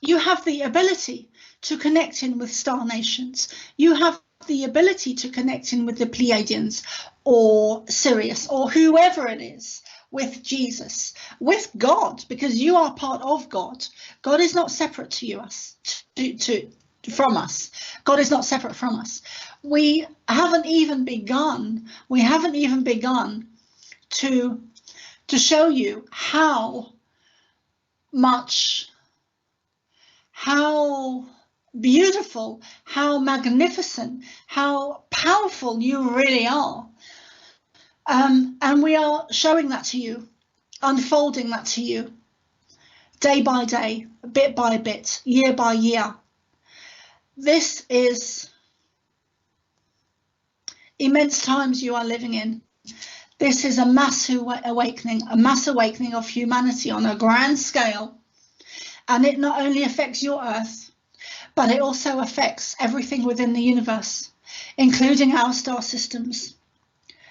you have the ability to connect in with star nations. You have the ability to connect in with the Pleiadians or Sirius or whoever it is, with Jesus, with God, because you are part of God. God is not separate from us. God is not separate from us. We haven't even begun to show you how beautiful, how magnificent, how powerful you really are. And we are showing that to you, unfolding that to you, day by day, bit by bit, year by year. This is immense times you are living in. This is a mass awakening of humanity on a grand scale. And it not only affects your Earth, but it also affects everything within the universe, including our star systems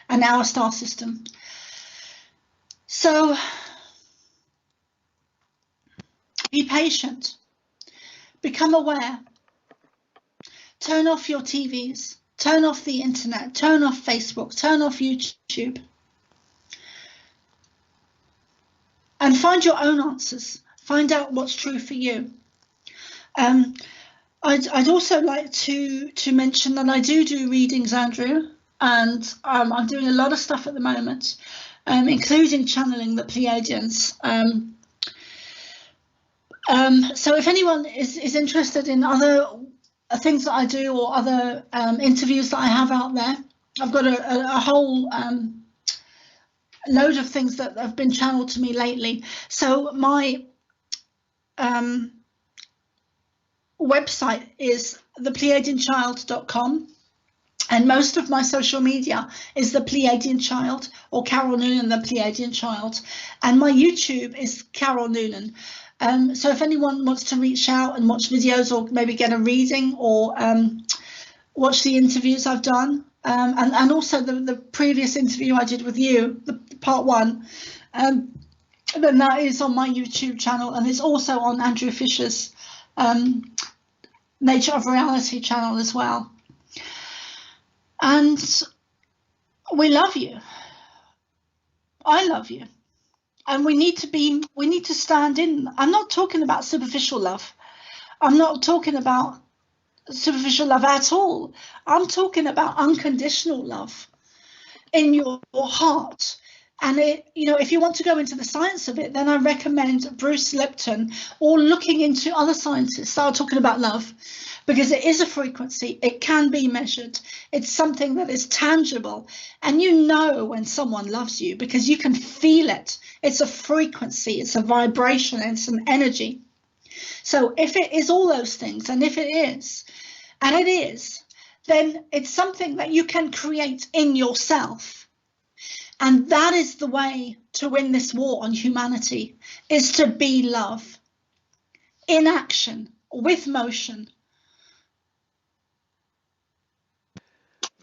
and our star system. So be patient, become aware, turn off your TVs, turn off the internet, turn off Facebook, turn off YouTube, and find your own answers. Find out what's true for you. I'd also like to mention that I do readings, Andrew, and I'm doing a lot of stuff at the moment, including channeling the Pleiadians. So if anyone is interested in other things that I do or other interviews that I have out there, I've got a whole load of things that have been channeled to me lately. So my website is thepleiadianchild.com, and most of my social media is the Pleiadian Child, or Carol Noonan, the Pleiadian Child, and my YouTube is Carol Noonan. So if anyone wants to reach out and watch videos, or maybe get a reading, or watch the interviews I've done, and also the previous interview I did with you, the part 1, then that is on my YouTube channel, and it's also on Andrew Fisher's Nature of Reality channel as well. And we love you. I love you. And we need to stand in. I'm not talking about superficial love. I'm not talking about superficial love at all. I'm talking about unconditional love in your heart. And if you want to go into the science of it, then I recommend Bruce Lipton, or looking into other scientists that are talking about love, because it is a frequency. It can be measured. It's something that is tangible, and you know when someone loves you because you can feel it. It's a frequency, it's a vibration, it's an energy. So if it is all those things, and if it is, and it is, then it's something that you can create in yourself. And that is the way to win this war on humanity, is to be love in action, with motion.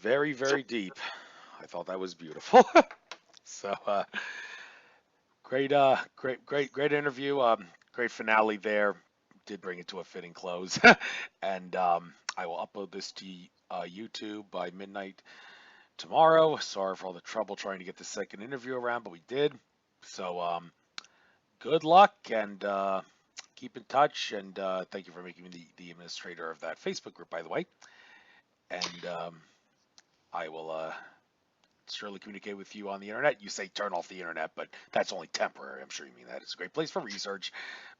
Very, very deep. I thought that was beautiful. So, great interview. Great finale there. Did bring it to a fitting close. And I will upload this to YouTube by midnight tomorrow. Sorry for all the trouble trying to get the second interview around, but we did. So, good luck and keep in touch. And thank you for making me the administrator of that Facebook group, by the way. And I will surely communicate with you on the internet. You say turn off the internet, but that's only temporary. I'm sure you mean that. It's a great place for research,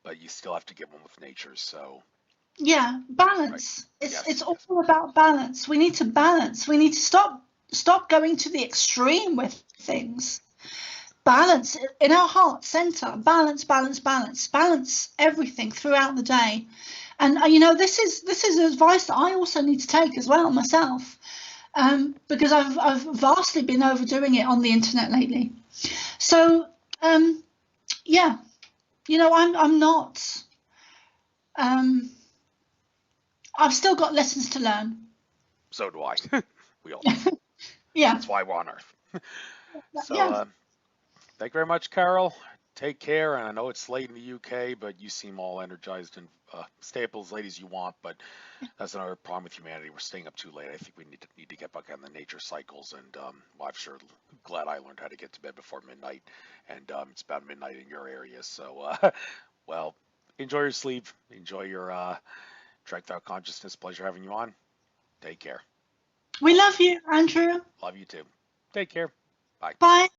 but you still have to get one with nature. So Yeah, balance. right. It's all about balance. We need to balance. We need to stop going to the extreme with things. Balance in our heart center. Balance, balance, balance, balance everything throughout the day. And this is advice that I also need to take as well myself. Because I've vastly been overdoing it on the internet lately. So yeah, I'm not. I've still got lessons to learn. So do I. We all do. Yeah. That's why we're on Earth. So Yeah. thank you very much, Carol. Take care. And I know it's late in the UK, but you seem all energized and stay up as late as you want. But that's another problem with humanity. We're staying up too late. I think we need to get back on the nature cycles. And well, I'm sure glad I learned how to get to bed before midnight. And it's about midnight in your area. So, well, enjoy your sleep. Enjoy your Trek Without Consciousness. Pleasure having you on. Take care. We love you, Andrew. Love you too. Take care. Bye. Bye.